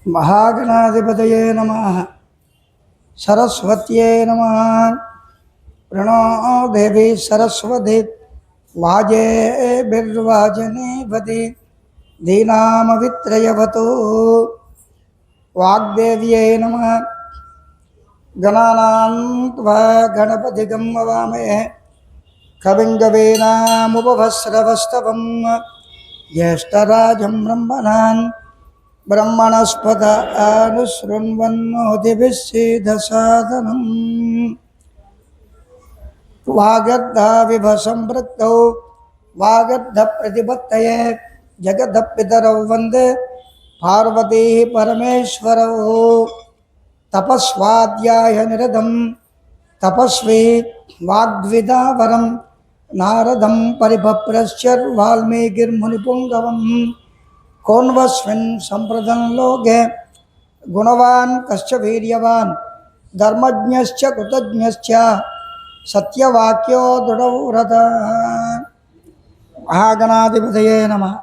महागणाधिपतये नमः। सरस्वत्यै नमः। प्रणो देवी सरस्वती वाजेभिर्वाजनीपति दीनामवित्रयवतु। वाग्देव्यै नमः। गणानां त्वा गणपतिगं ववामहे कविं कवीनामुपभस्रवस्तवं ज्येष्ठराजं ब्रह्मणान् ब्रह्मणस्पत अनुशृण्वन्नोतिभिस्सीदसादनम्। वागर्धाविभसंवृत्तौ वागर्धप्रतिपत्तये जगदपितरौ वन्दे पार्वती परमेश्वरौ। तपस्वाध्याय निरतं तपस्वी वाग्विदावरं नारदं परिभप्रस्य वाल्मीकिर्मुनिपुङ्गवं। कोन्वस्मिन् सम्प्रदं लोके गुणवान् कश्च वीर्यवान् धर्मज्ञश्च कृतज्ञश्च सत्यवाक्यो दृढो रथः। महागणाधिपतये नमः।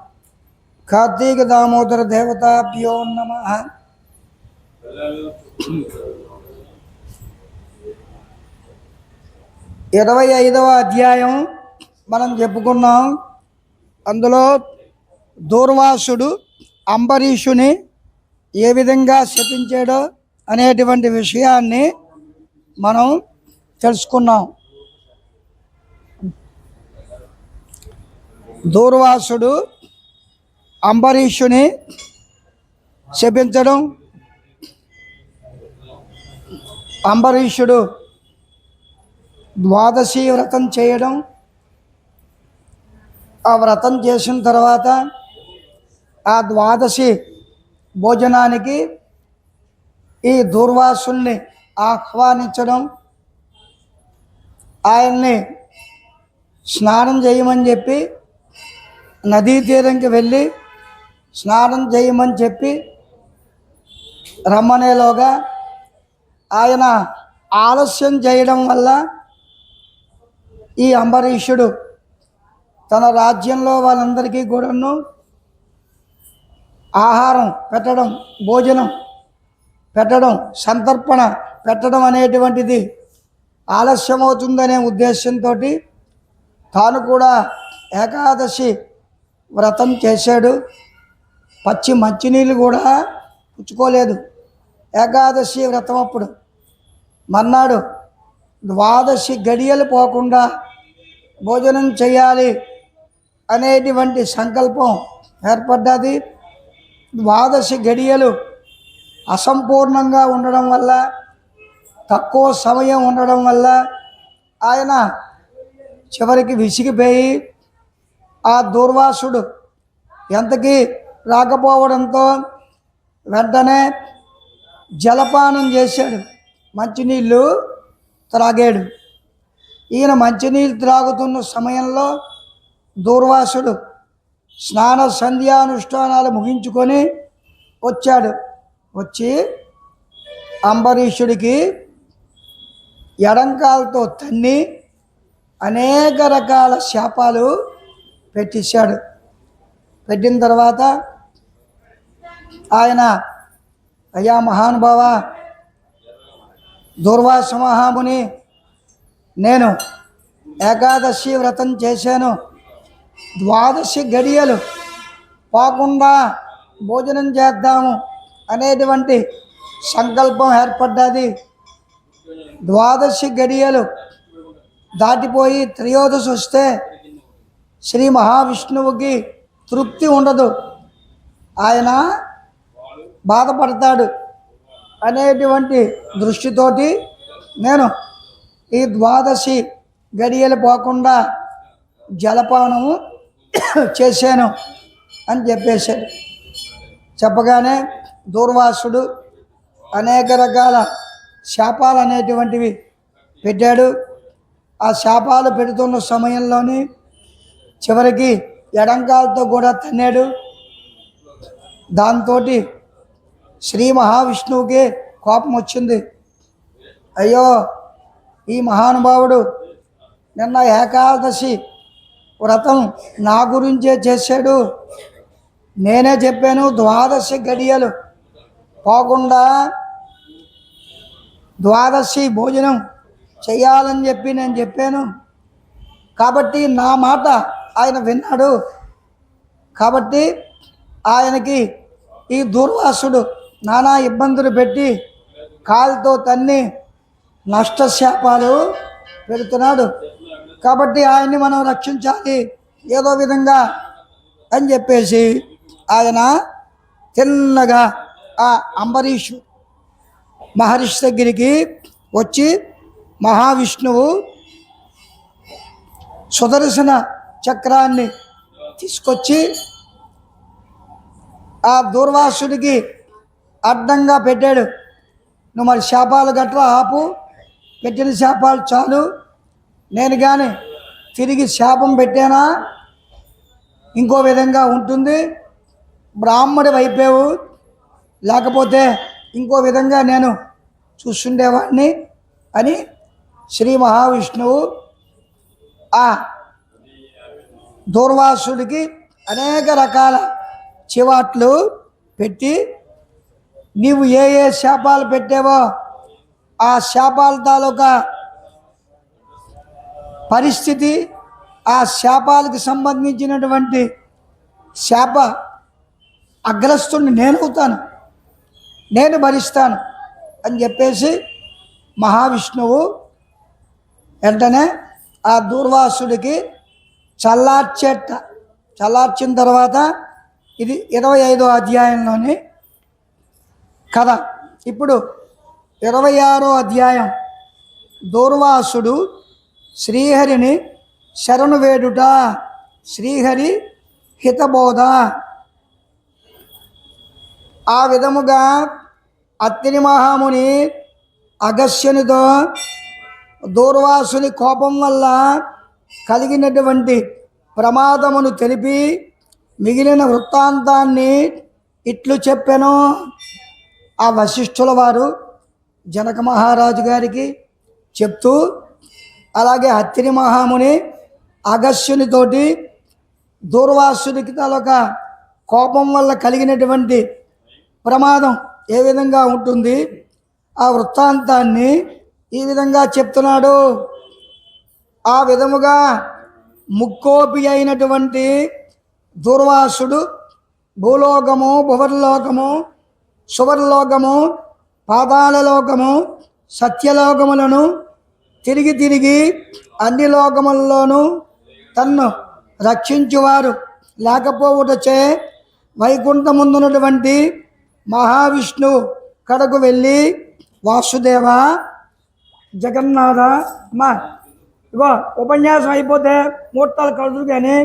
कार्तीक दामोदर देवताभ्यो नमः। 25వ అధ్యాయం మనం చెప్పుకున్నాం. అందులో దూర్వాసుడు అంబరీషుని ఏ విధంగా శపించాడో అనేటువంటి విషయాన్ని మనం తెలుసుకున్నాం. దూర్వాసుడు అంబరీషుని శపించడం, అంబరీషుడు ద్వాదశి వ్రతం చేయడం, ఆ వ్రతం చేసిన తర్వాత ఆ ద్వాదశి భోజనానికి ఈ దూర్వాసుల్ని ఆహ్వానించడం, ఆయన్ని స్నానం చేయమని చెప్పి నదీ తీరంకి వెళ్ళి స్నానం చేయమని చెప్పి రమ్మనేలోగా ఆయన ఆలస్యం చేయడం వల్ల ఈ అంబరీషుడు తన రాజ్యంలో వాళ్ళందరికీ కూడాను ఆహారం పెట్టడం, భోజనం పెట్టడం, సంతర్పణ పెట్టడం అనేటువంటిది ఆలస్యమవుతుందనే ఉద్దేశంతో తాను కూడా ఏకాదశి వ్రతం చేశాడు. పచ్చి మంచినీళ్ళు కూడా పుచ్చుకోలేదు ఏకాదశి వ్రతం అప్పుడు. మర్నాడు ద్వాదశి గడియలు పోకుండా భోజనం చేయాలి అనేటువంటి సంకల్పం ఏర్పడ్డది. ద్వాదశి గడియలు అసంపూర్ణంగా ఉండడం వల్ల, తక్కువ సమయం ఉండడం వల్ల ఆయన చివరికి విసిగిపోయి ఆ దూర్వాసుడు ఎంతకీ రాకపోవడంతో వెంటనే జలపానం చేశాడు, మంచినీళ్ళు త్రాగాడు. ఈయన మంచినీళ్ళు త్రాగుతున్న సమయంలో దూర్వాసుడు స్నాన సంధ్యానుష్ఠానాలు ముగించుకొని వచ్చాడు. వచ్చి అంబరీషుడికి ఎడంకాలతో తన్ని అనేక రకాల శాపాలు పెట్టేశాడు. పెట్టిన తర్వాత ఆయన, అయ్యా మహానుభావ దూర్వాస మహాముని, నేను ఏకాదశి వ్రతం చేశాను, ద్వాదశి గడియలు పోకుండా భోజనం చేద్దాము అనేటువంటి సంకల్పం ఏర్పడ్డది. ద్వాదశి గడియలు దాటిపోయి త్రయోదశి వస్తే శ్రీ మహావిష్ణువుకి తృప్తి ఉండదు, ఆయన బాధపడతాడు అనేటువంటి దృష్టితోటి నేను ఈ ద్వాదశి గడియలు పోకుండా జలపానము చేశాను అని చెప్పేశాడు. చెప్పగానే దూర్వాసుడు అనేక రకాల శాపాలు అనేటువంటివి పెట్టాడు. ఆ శాపాలు పెడుతున్న సమయంలోని చివరికి ఎడంకాలతో కూడా తన్నాడు. దాంతో శ్రీ మహావిష్ణువుకి కోపం వచ్చింది. అయ్యో, ఈ మహానుభావుడు నిన్న ఏకాదశి వ్రతం నా గురించే చేశాడు, నేనే చెప్పాను ద్వాదశి గడియలు పోకుండా ద్వాదశి భోజనం చేయాలని చెప్పి నేను చెప్పాను. కాబట్టి నా మాట ఆయన విన్నాడు. కాబట్టి ఆయనకి ఈ దూర్వాసుడు నానా ఇబ్బందులు పెట్టి కాలుతో తన్ని నష్టశాపాలు పెడుతున్నాడు. కాబట్టి ఆయన్ని మనం రక్షించాలి ఏదో విధంగా అని చెప్పేసి ఆయన తిన్నగా ఆ అంబరీషు మహర్షి దగ్గరికి వచ్చి మహావిష్ణువు సుదర్శన చక్రాన్ని తీసుకొచ్చి ఆ దూర్వాసుడికి అడ్డంగా పెట్టాడు. నువ్వు మరి శాపాలు గట్రా ఆపు, పెట్టిన శాపాలు చాలు. నేను కానీ తిరిగి శాపం పెట్టానా ఇంకో విధంగా ఉంటుంది, బ్రాహ్మడి వైపేవు, లేకపోతే ఇంకో విధంగా నేను చూస్తుండేవాడిని అని శ్రీ మహావిష్ణువు ఆ దూర్వాసుడికి అనేక రకాల చివాట్లు పెట్టి నీవు ఏ ఏ శాపాలు పెట్టావో ఆ శాపాల తాలూకా పరిస్థితి, ఆ శాపాలకు సంబంధించినటువంటి శాప అగ్రస్తుడిని నేనవుతాను, నేను భరిస్తాను అని చెప్పేసి మహావిష్ణువు వెంటనే ఆ దూర్వాసుడికి చల్లార్చిన తర్వాత ఇది 25వ అధ్యాయంలోని కథ. ఇప్పుడు 26వ అధ్యాయం. దూర్వాసుడు శ్రీహరిని శరణు వేడుట, శ్రీహరి హితబోధ. ఆ విధముగా అత్తిని మహాముని అగస్త్యునితో దూర్వాసుని కోపం వల్ల కలిగినటువంటి ప్రమాదమును తెలిపి మిగిలిన వృత్తాంతాన్ని ఇట్లు చెప్పెను. ఆ వశిష్ఠుల వారు జనక మహారాజు గారికి చెప్తూ, అలాగే అత్తిని మహాముని అగస్త్యునితోటి దూర్వాసునికి తలొక కోపం వల్ల కలిగినటువంటి ప్రమాదం ఏ విధంగా ఉంటుంది ఆ వృత్తాంతాన్ని ఈ విధంగా చెప్తున్నాడు. ఆ విధముగా ముక్కోపి అయినటువంటి దూర్వాసుడు భూలోకము, భువర్లోకము, సువర్లోకము, పాతాళలోకము, సత్యలోకములను తిరిగి తిరిగి అన్ని లోకముల్లోనూ తన్ను రక్షించువారు లేకపోవుటచే వైకుంఠముందున్నటువంటి మహావిష్ణువు కడకు వెళ్ళి, వాసుదేవ, జగన్నాథ, అమ్మా ఇగో ఉపన్యాసం అయిపోతే ముహూర్తాలు కలుదు కానీ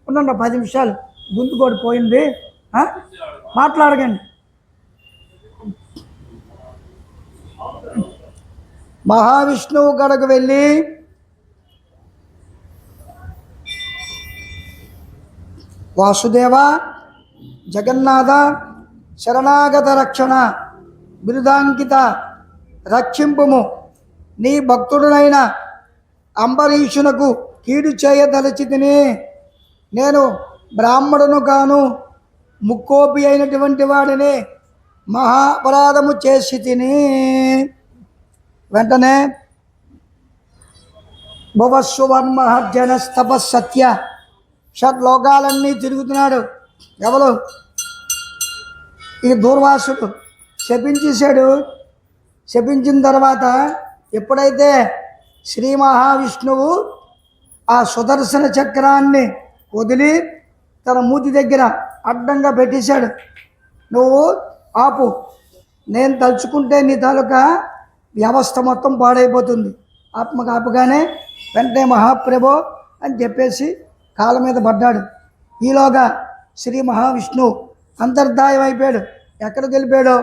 ఉండండి 10 నిమిషాలు, గుంతుకోడి పోయింది, మాట్లాడకండి. మహావిష్ణువు కడకు వెళ్ళి వాసుదేవ, జగన్నాథ, శరణాగత రక్షణ బిరుదాంకిత, రక్షింపుము. నీ భక్తుడునైన అంబరీషునకు కీడు చేయదలచి తిని, నేను బ్రాహ్మడును కాను, ముక్కోపి అయినటువంటి వాడిని, మహాపరాధము చేసి తిని. వెంటనే భువస్సువర్మహర్జనస్తపస్సత్య షట్లోకాలన్నీ తిరుగుతున్నాడు. ఎవరు? ఈ దూర్వాసుడు శపించేశాడు. శపించిన తర్వాత ఎప్పుడైతే శ్రీ మహావిష్ణువు ఆ సుదర్శన చక్రాన్ని వదిలి తన మూతి దగ్గర అడ్డంగా పెట్టేశాడు. నువ్వు ఆపు, నేను తలుచుకుంటే నీ తాలూకా వ్యవస్థ మొత్తం పాడైపోతుంది. ఆత్మకు ఆపగానే వెంటనే మహాప్రభో అని చెప్పేసి కాళ్ళ మీద పడ్డాడు. ఈలోగా శ్రీ మహావిష్ణువు అంతర్ధాయం అయిపోయాడు. ఎక్కడికి వెళ్ళిపోయాడో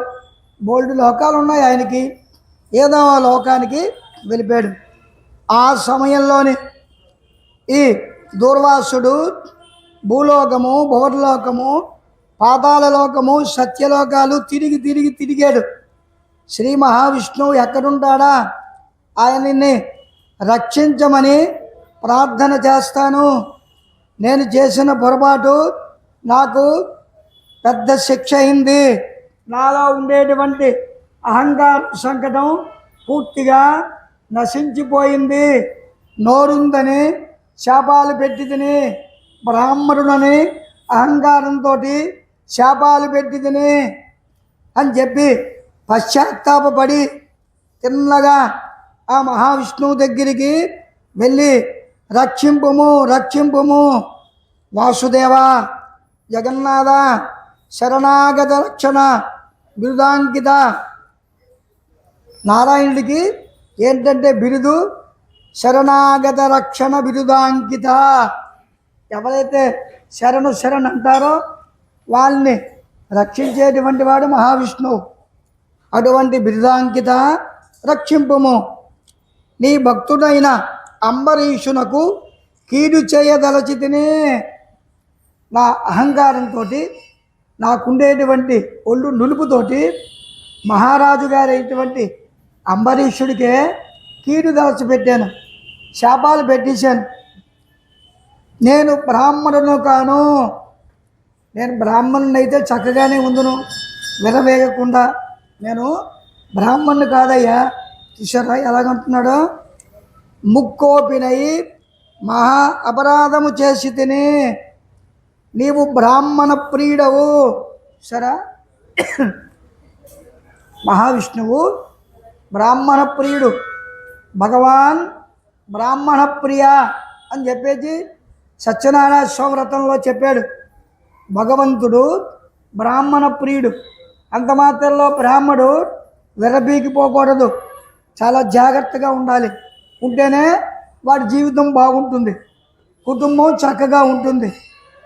బోల్డ్ లోకాలు ఉన్నాయి ఆయనకి, ఏదో ఆ లోకానికి వెళ్ళిపోయాడు. ఆ సమయంలోనే ఈ దూర్వాసుడు భూలోకము, భువర్లోకము, పాతాళలోకము, సత్యలోకాలు తిరిగి తిరిగి తిరిగాడు. శ్రీ మహావిష్ణువు ఎక్కడుంటాడా ఆయన్ని రక్షించమని ప్రార్థన చేస్తాను. నేను చేసిన పొరపాటు నాకు పెద్ద శిక్ష అయింది. నాలో ఉండేటువంటి అహంకార సంకటం పూర్తిగా నశించిపోయింది. నోరుందని శాపాలు పెట్టి తిని, బ్రాహ్మణుడని అహంకారంతో శాపాలు పెట్టి తిని అని చెప్పి పశ్చాత్తాపడి తిన్నగా ఆ మహావిష్ణువు దగ్గరికి వెళ్ళి రక్షింపుము రక్షింపుము వాసుదేవ జగన్నాథ శరణాగత రక్షణ బిరుదాంకిత. నారాయణుడికి ఏంటంటే బిరుదు శరణాగత రక్షణ బిరుదాంకిత. ఎవరైతే శరణు శరణ్ అంటారో వాళ్ళని రక్షించేటువంటి వాడు మహావిష్ణువు. అటువంటి బిరుదాంకిత రక్షింపుము. నీ భక్తుడైన అంబరీషునకు కీడు చేయదలచితిని. నా అహంకారంతో, నాకుండేటువంటి ఒళ్ళు నులుపుతోటి మహారాజు గారైనటువంటి అంబరీషుడికే కీడు దలచిపెట్టాను, శాపాలు పెట్టేశాను. నేను బ్రాహ్మణును కాను. నేను బ్రాహ్మణుని అయితే చక్కగానే ఉందును, విరవేగకుండా. నేను బ్రాహ్మణుని కాదయ్యా. చూసారా ఎలాగంటున్నాడో? ముక్కోపినై మహా అపరాధము చేసి తిని నీవు బ్రాహ్మణ ప్రియుడవు. సరా, మహావిష్ణువు బ్రాహ్మణ ప్రియుడు, భగవాన్ బ్రాహ్మణ ప్రియ అని చెప్పేసి సత్యనారాయణ స్వామి వ్రతంలో చెప్పాడు. భగవంతుడు బ్రాహ్మణ ప్రియుడు. అంత మాత్రంలో బ్రాహ్మడు విర్రబీగిపోకూడదు, చాలా జాగ్రత్తగా ఉండాలి. ఉంటేనే వాడి జీవితం బాగుంటుంది, కుటుంబం చక్కగా ఉంటుంది,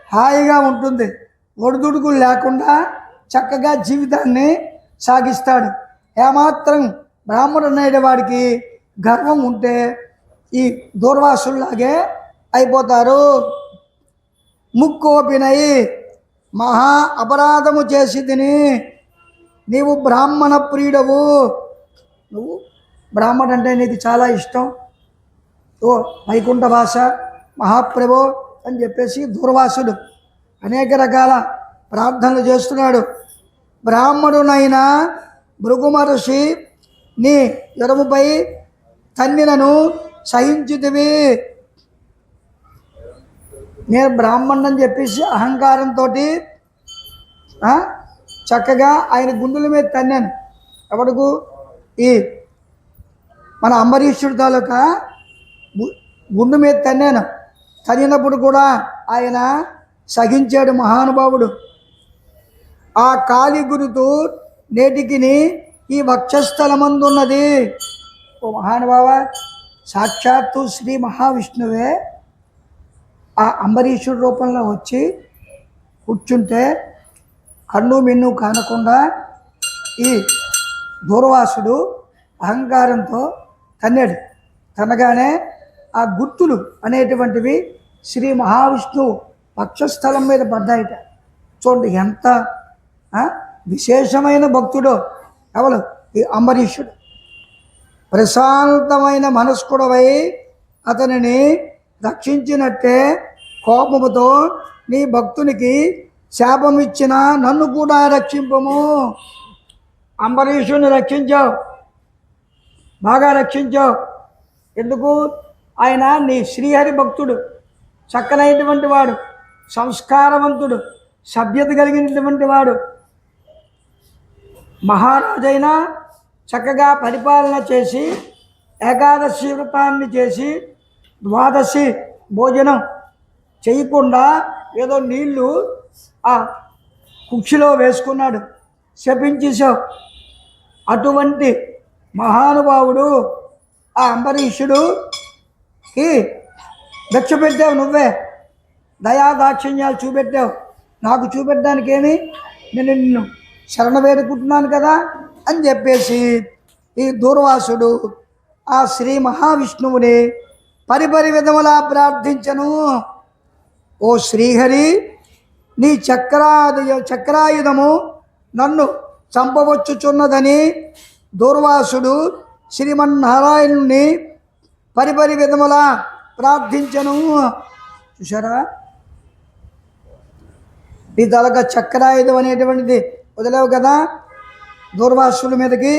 హాయిగా ఉంటుంది, ఒడిదుడుకులు లేకుండా చక్కగా జీవితాన్ని సాగిస్తాడు. ఏమాత్రం బ్రాహ్మణుడు అనే వాడికి గర్వం ఉంటే ఈ దూర్వాసుల్లాగే అయిపోతారు. ముక్కోపినై మహా అపరాధము చేసి తిని నీవు బ్రాహ్మణ ప్రియుడవు. నువ్వు బ్రాహ్మణ అంటే నీకు చాలా ఇష్టం. ఓ వైకుంఠ భాష మహాప్రభో అని చెప్పేసి దూర్వాసుడు అనేక రకాల ప్రార్థనలు చేస్తున్నాడు. బ్రాహ్మణునైనా భృగు మహర్షి నీ ఎడముపై తన్నినను సహించుతివి. నేను బ్రాహ్మణుని చెప్పేసి అహంకారంతో చక్కగా ఆయన గుండెల మీద తన్నాను. ఎవడుకు? ఈ మన అంబరీషుడి తాలూకా గుండు మీద తన్నాను. తనినప్పుడు కూడా ఆయన సహించాడు మహానుభావుడు. ఆ కాలి గురుతు నేటికి ఈ వక్షస్థలమందున్నది. ఓ మహానుభావ, సాక్షాత్తు శ్రీ మహావిష్ణువే ఆ అంబరీషుడి రూపంలో వచ్చి కూర్చుంటే కన్ను మిన్ను కానకుండా ఈ దూర్వాసుడు అహంకారంతో తన్నాడు. తనగానే ఆ గుర్తులు అనేటువంటివి శ్రీ మహావిష్ణువు పక్షస్థలం మీద పడ్డాయిట. చూడండి ఎంత విశేషమైన భక్తుడో. ఎవరు? ఈ అంబరీషుడు. ప్రశాంతమైన మనస్కుడవై అతనిని రక్షించినట్టే కోపముతో నీ భక్తునికి శాపమిచ్చిన నన్ను కూడా రక్షింపము. అంబరీషుని రక్షించావు, బాగా రక్షించావు. ఎందుకు? ఆయన నీ శ్రీహరి భక్తుడు, చక్కనైనటువంటి వాడు, సంస్కారవంతుడు, సభ్యత కలిగినటువంటి వాడు. మహారాజైనా చక్కగా పరిపాలన చేసి ఏకాదశి వ్రతాన్ని చేసి ద్వాదశి భోజనం చేయకుండా ఏదో నీళ్లు ఆ కుక్షిలో వేసుకున్నాడు, శపించేశావు. అటువంటి మహానుభావుడు ఆ అంబరీషుడుకి భిక్ష పెట్టావు. నువ్వే దయాదాక్షిణ్యాలు చూపెట్టావు. నాకు చూపెట్టడానికి ఏమి, నేను నిన్ను శరణ వేడుకుంటున్నాను కదా అని చెప్పేసి ఈ దూర్వాసుడు ఆ శ్రీ మహావిష్ణువుని పరిపరి విధములా ప్రార్థించను. ఓ శ్రీహరి, నీ చక్రాయుధము నన్ను చంపవచ్చుచున్నదని దూర్వాసుడు శ్రీమన్నారాయణుని పరిపరి విధములా ప్రార్థించను. చూసారా, నీ తలక చక్రాయుధం అనేటువంటిది వదిలేవు కదా, దూర్వాసుల మీదకి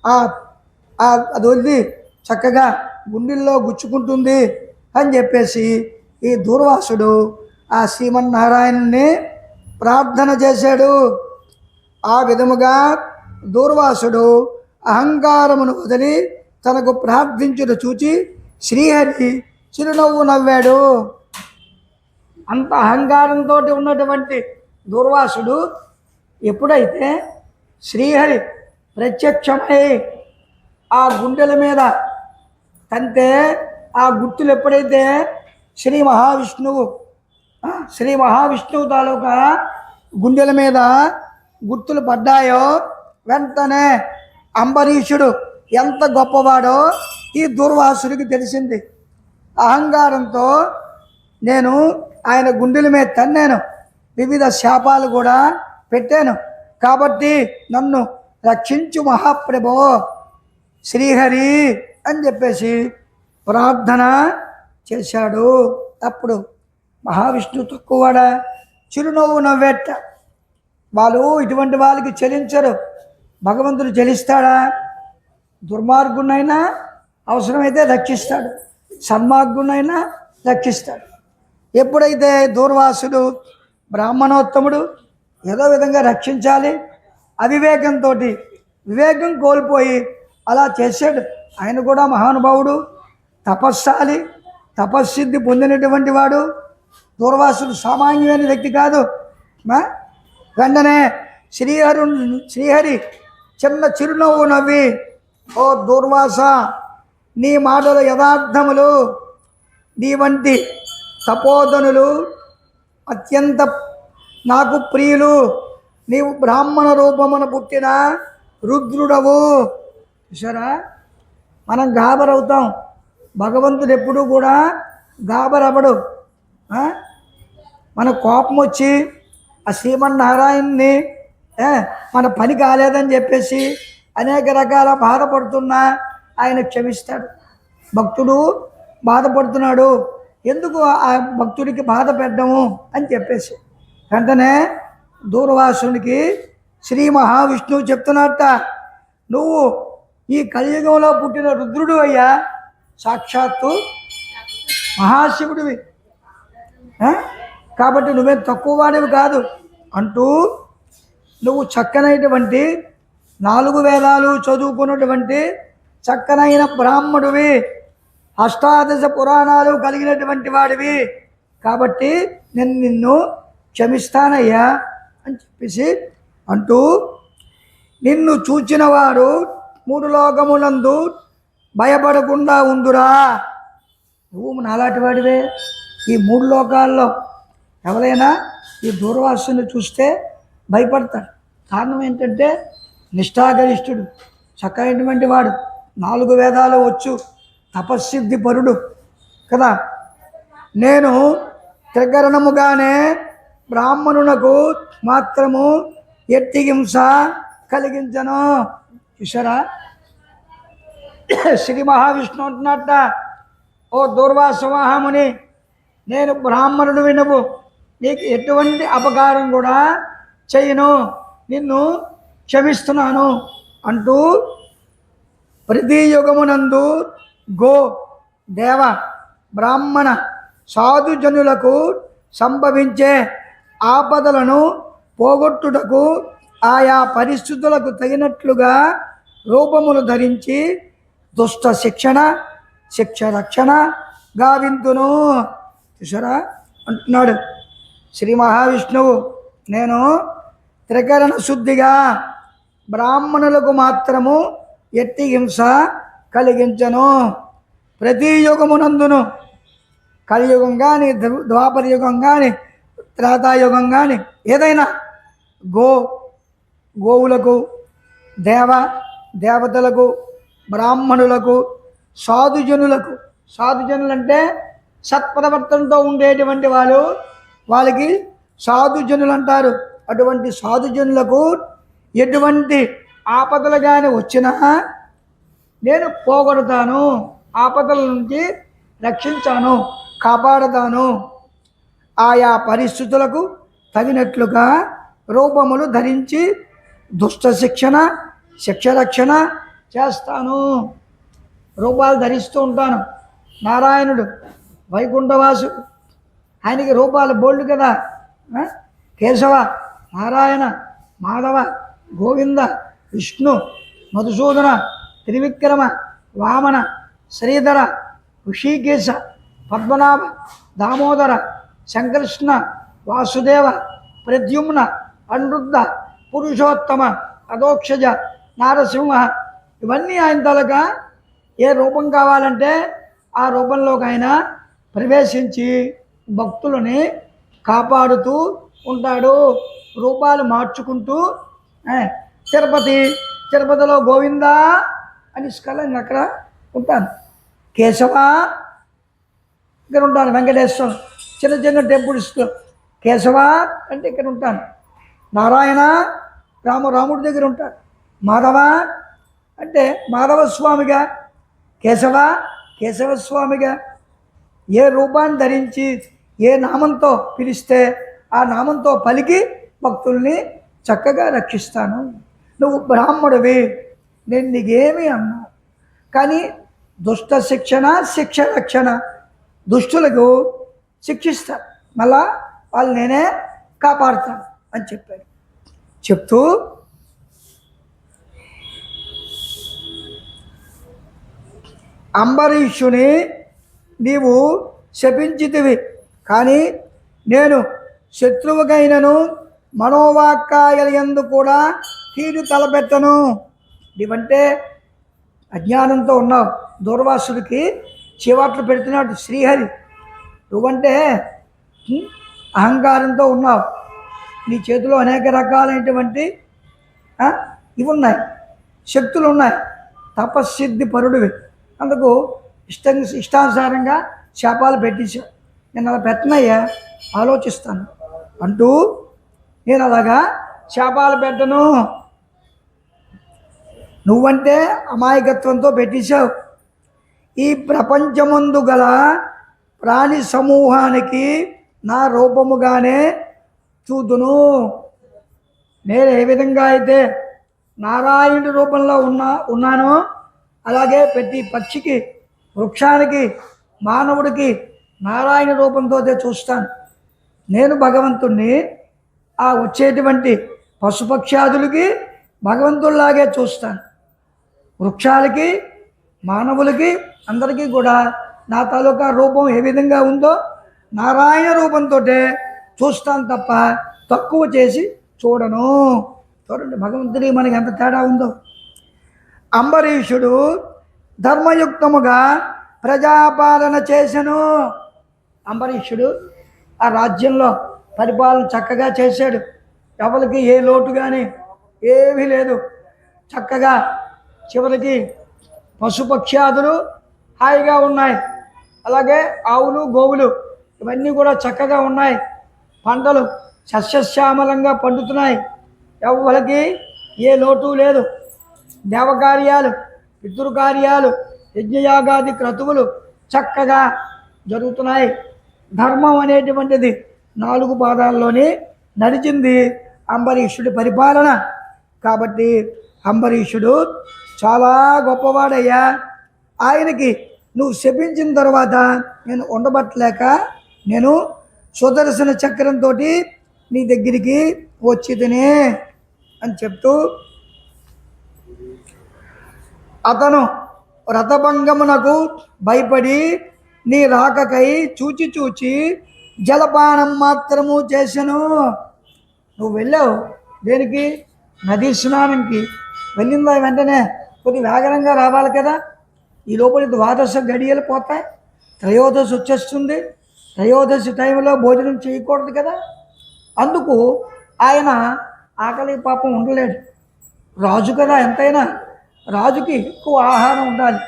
ఆ అది వదిలి చక్కగా గుండెల్లో గుచ్చుకుంటుంది అని చెప్పేసి ఈ దూర్వాసుడు ఆ శ్రీమన్నారాయణుని ప్రార్థన చేశాడు. ఆ విధముగా దూర్వాసుడు అహంకారమును వదిలి తనకు ప్రార్థించుట చూచి శ్రీహరి చిరునవ్వు నవ్వాడు. అంత అహంకారంతో ఉన్నటువంటి దూర్వాసుడు ఎప్పుడైతే శ్రీహరి ప్రత్యక్షమై ఆ గుండెల మీద తంతే ఆ గుర్తులు ఎప్పుడైతే శ్రీ మహావిష్ణువు తాలూకా గుండెల మీద గుర్తులు పడ్డాయో వెంటనే అంబరీషుడు ఎంత గొప్పవాడో ఈ దూర్వాసుడికి తెలిసింది. అహంకారంతో నేను ఆయన గుండెల మీద తన్నాను, వివిధ శాపాలు కూడా పెట్టాను, కాబట్టి నన్ను రక్షించు మహాప్రభో శ్రీహరి అని చెప్పేసి ప్రార్థన చేశాడు. అప్పుడు మహావిష్ణువు తక్కువడా చిరునవ్వు నవ్వేట. వాళ్ళు ఇటువంటి వాళ్ళకి చెలించరు. భగవంతుడు చెలిస్తాడా? దుర్మార్గునైనా అవసరమైతే రక్షిస్తాడు, సన్మార్గునైనా రక్షిస్తాడు. ఎప్పుడైతే దూర్వాసుడు బ్రాహ్మణోత్తముడు ఏదో విధంగా రక్షించాలి అవివేకంతో వివేకం కోల్పోయి అలా చేశాడు. ఆయన కూడా మహానుభావుడు, తపస్సాలి, తపస్సిద్ధి పొందినటువంటి వాడు. దూర్వాసుడు సామాన్యమైన వ్యక్తి కాదు. వెంటనే శ్రీహరి చిన్న చిరునవ్వు నవ్వి, ఓ దూర్వాస, నీ మాటలు యథార్థములు, నీ వంటి తపోధనులు అత్యంత నాకు ప్రియులు, నీవు బ్రాహ్మణ రూపమున పుట్టిన రుద్రుడవు. చూసారా, మనం గాబరవుతాం, భగవంతుడు ఎప్పుడూ కూడా గాబరవడు. మన కోపం వచ్చి ఆ శ్రీమన్నారాయణ్ణి మన పని కాలేదని చెప్పేసి అనేక రకాల బాధపడుతున్నా ఆయన క్షమిస్తాడు. భక్తుడు బాధపడుతున్నాడు, ఎందుకు ఆ భక్తుడికి బాధ పెట్టడము అని చెప్పేసి వెంటనే దూర్వాసునికి శ్రీ మహావిష్ణువు చెప్తున్నట్ట, నువ్వు ఈ కలియుగంలో పుట్టిన రుద్రుడు అయ్యా, సాక్షాత్తు మహాశివుడివి, కాబట్టి నువ్వేం తక్కువ వాడివి కాదు అంటూ, నువ్వు చక్కనైనటువంటి 4 వేదాలు చదువుకున్నటువంటి చక్కనైన బ్రాహ్మడువి, అష్టాదశ పురాణాలు కలిగినటువంటి వాడివి, కాబట్టి నేను నిన్ను క్షమిస్తానయ్యా అని చెప్పేసి అంటూ, నిన్ను చూచిన వారు 3 లోకములందు భయపడకుండా ఉండురా. నువ్వు నాలాంటి వాడివే, ఈ 3 లోకాల్లో ఎవరైనా ఈ దూర్వాసుని చూస్తే భయపడతాడు. కారణం ఏంటంటే నిష్ఠాగరిష్ఠుడు, చక్కైనటువంటి వాడు, 4 వేదాలు వచ్చు, తపస్సిద్ధి పరుడు కదా. నేను త్రికరణముగానే బ్రాహ్మణునకు మాత్రము ఎట్టి హింస కలిగించను. చూసారా, శ్రీ మహావిష్ణువు అంటున్నట్ట, ఓ దూర్వాసవాహముని, నేను బ్రాహ్మణుడు వినువు, నీకు ఎటువంటి అపకారం కూడా చేయను, నిన్ను క్షమిస్తున్నాను అంటూ, ప్రతి యుగమునందు గో దేవ బ్రాహ్మణ సాధుజనులకు సంభవించే ఆపదలను పోగొట్టుటకు ఆయా పరిస్థితులకు తగినట్లుగా రూపములు ధరించి దుష్ట శిక్ష రక్షణ గావింతును. చూసారా అంటున్నాడు శ్రీ మహావిష్ణువు, నేను త్రికరణ శుద్ధిగా బ్రాహ్మణులకు మాత్రము ఎట్టి హింస కలిగించను. ప్రతి యుగమునందును, కలియుగం కానీ, ద్వాపర యుగం కానీ, త్రేతాయుగం కానీ, ఏదైనా గోవులకు, దేవతలకు, బ్రాహ్మణులకు, సాధుజనులకు, సాధుజనులంటే సత్ప్రవర్తనతో ఉండేటువంటి వాళ్ళకి సాధుజనులు అంటారు. అటువంటి సాధుజనులకు ఎటువంటి ఆపదలు కానీ వచ్చినా నేను పోగొడతాను, ఆపదల నుంచి రక్షించాను, కాపాడతాను. ఆయా పరిస్థితులకు తగినట్లుగా రూపములు ధరించి దుష్ట శిక్షణ, శిక్ష రక్షణ చేస్తాను. రూపాలు ధరిస్తూ ఉంటాను. నారాయణుడు వైకుంఠవాసుడు, ఆయనకి రూపాలు బోల్డ్ కదా. కేశవ, నారాయణ, మాధవ, గోవింద, విష్ణు, మధుసూదన, త్రివిక్రమ, వామన, శ్రీధర, ఋషికేశ, పద్మనాభ, దామోదర, సంకృష్ణ, వాసుదేవ, ప్రద్యుమ్న, అనిరుద్ధ, పురుషోత్తమ, అధోక్షజ, నారసింహ, ఇవన్నీ ఆయన తలగా ఏ రూపం కావాలంటే ఆ రూపంలోకి ఆయన ప్రవేశించి భక్తులని కాపాడుతూ ఉంటాడు. రూపాలు మార్చుకుంటూ తిరుపతిలో గోవింద అని స్కలంగా అక్కడ ఉంటాను. కేశవ ఇక్కడ ఉంటాను. వెంకటేశ్వరం చిన్న చిన్న టెంపుల్స్లో కేశవ అంటే ఇక్కడ ఉంటాను. నారాయణ రాముడి దగ్గర ఉంటాను. మాధవ అంటే మాధవ స్వామిగా, కేశవ స్వామిగా ఏ రూపాన్ని ధరించి ఏ నామంతో పిలిస్తే ఆ నామంతో పలికి భక్తుల్ని చక్కగా రక్షిస్తాను. నువ్వు బ్రాహ్మడివి, నేను నీకేమీ అన్నా. కానీ దుష్ట శిక్షణ, శిక్ష రక్షణ, దుష్టులకు శిక్షిస్తాను, మళ్ళా వాళ్ళు నేనే కాపాడుతాను అని చెప్పాడు. చెప్తూ అంబరీషుని నీవు శపించితివి, కానీ నేను శత్రువుకైనను మనోవాక్కాయలందు కూడా కీడు తలపెట్టను. నీవంటే అజ్ఞానంతో ఉన్నావు. దూర్వాసుడికి చివాట్లు పెడుతున్నాడు శ్రీహరి. నువ్వంటే అహంకారంతో ఉన్నావు. నీ చేతిలో అనేక రకాలైనటువంటి ఇవి ఉన్నాయి, శక్తులు ఉన్నాయి. తపస్సిద్ధి పరుడివి, అందుకు ఇష్టానుసారంగా శాపాలు పెట్టించావు. నేను అలా పెట్టనయ్యా, ఆలోచిస్తాను అంటూ నేను అలాగా శాపాలు పెట్టను. నువ్వంటే అమాయకత్వంతో పెట్టించావు. ఈ ప్రపంచమందు గల ప్రాణి సమూహానికి నా రూపముగానే చూదును. నేను ఏ విధంగా అయితే నారాయణుడి రూపంలో ఉన్నానో అలాగే ప్రతి పక్షికి, వృక్షానికి, మానవుడికి నారాయణ రూపంతో చూస్తాను. నేను భగవంతుణ్ణి ఆ వచ్చేటువంటి పశుపక్ష్యాదులకి భగవంతుల్లాగే చూస్తాను. వృక్షాలకి, మానవులకి, అందరికీ కూడా నా తాలూకా రూపం ఏ విధంగా ఉందో నారాయణ రూపంతో చూస్తాను తప్ప తక్కువ చేసి చూడను. చూడండి భగవంతుడికి మనకి ఎంత తేడా ఉందో. అంబరీషుడు ధర్మయుక్తముగా ప్రజాపాలన చేసెను. అంబరీషుడు ఆ రాజ్యంలో పరిపాలన చక్కగా చేశాడు. ఎవరికి ఏ లోటు కానీ ఏమీ లేదు. చక్కగా చివరికి పశుపక్ష్యాదులు హాయిగా ఉన్నాయి. అలాగే ఆవులు, గోవులు ఇవన్నీ కూడా చక్కగా ఉన్నాయి. పంటలు సస్యశ్యామలంగా పండుతున్నాయి. ఎవరికి ఏ లోటు లేదు. దేవకార్యాలు, పితృకార్యాలు, యజ్ఞయాగాది క్రతువులు చక్కగా జరుగుతున్నాయి. ధర్మం అనేటువంటిది 4 పాదాల్లోనే నడిచింది అంబరీషుడి పరిపాలన. కాబట్టి అంబరీషుడు చాలా గొప్పవాడయ్యా. ఆయనకి నువ్వు శపించిన తర్వాత నేను ఉండబట్టలేక నేను సుదర్శన చక్రంతో నీ దగ్గరికి వచ్చితినే అని చెప్తూ అతను రథభంగమునకు భయపడి నీ రాకకై చూచి జలపానం మాత్రము చేసెను. నువ్వు వెళ్ళావు దేనికి? నదీ స్నానంకి. వెళ్ళిందా వెంటనే కొద్ది వేగనంగా రావాలి కదా. ఈ లోపల ద్వాదశ గడియలు పోతాయి, త్రయోదశి వచ్చేస్తుంది. త్రయోదశి టైంలో భోజనం చేయకూడదు కదా. అందుకు ఆయన ఆకలి పాపం ఉండలేడు. రాజు కదా, ఎంతైనా రాజుకి ఎక్కువ ఆహారం ఉండాలి.